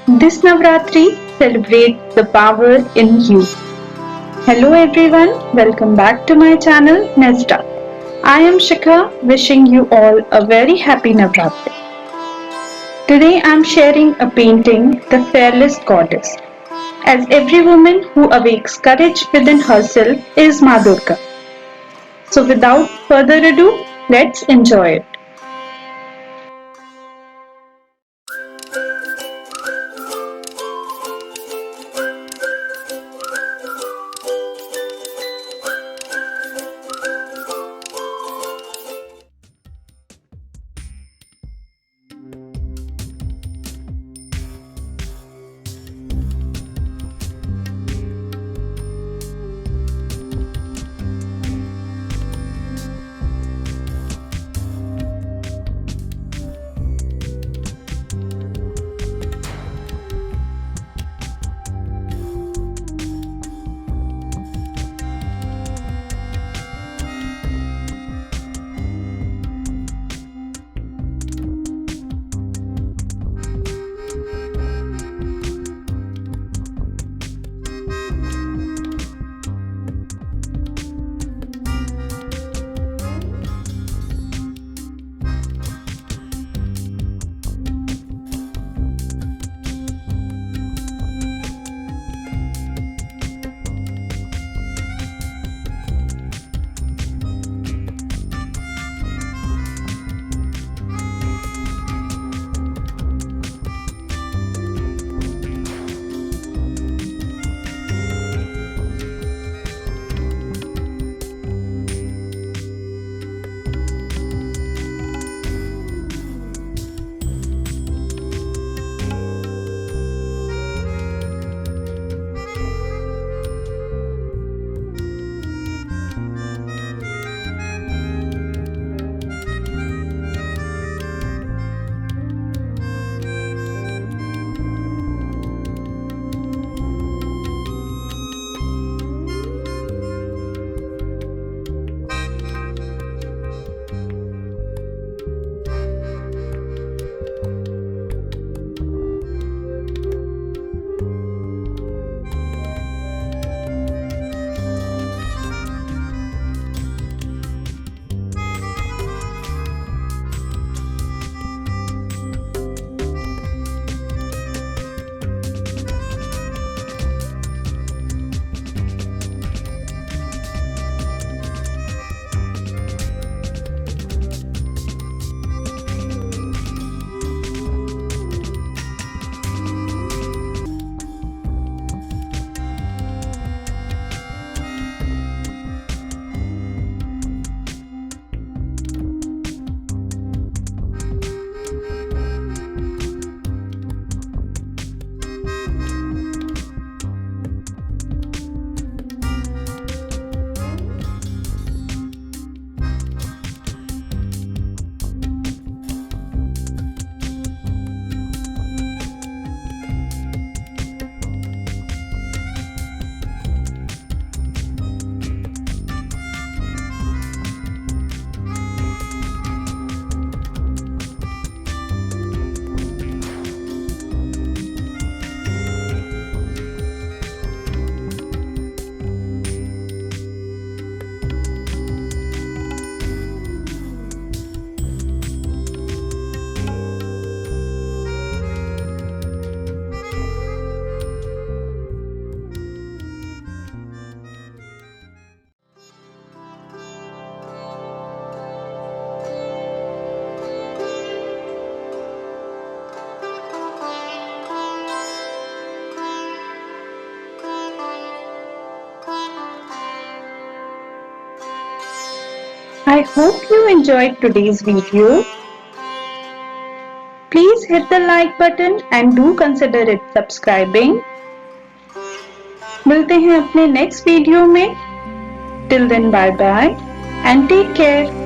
This Navratri celebrates the power in you. Hello everyone, welcome back to my channel Nesta. I am Shikha, wishing you all a very happy Navratri. Today I am sharing a painting, The Fearless Goddess. As every woman who awakes courage within herself is Ma Durga. So without further ado, let's enjoy it. I hope you enjoyed today's video. Please hit the like button and do consider it subscribing. मिलते हैं अपने next video में. Till then, bye bye and take care.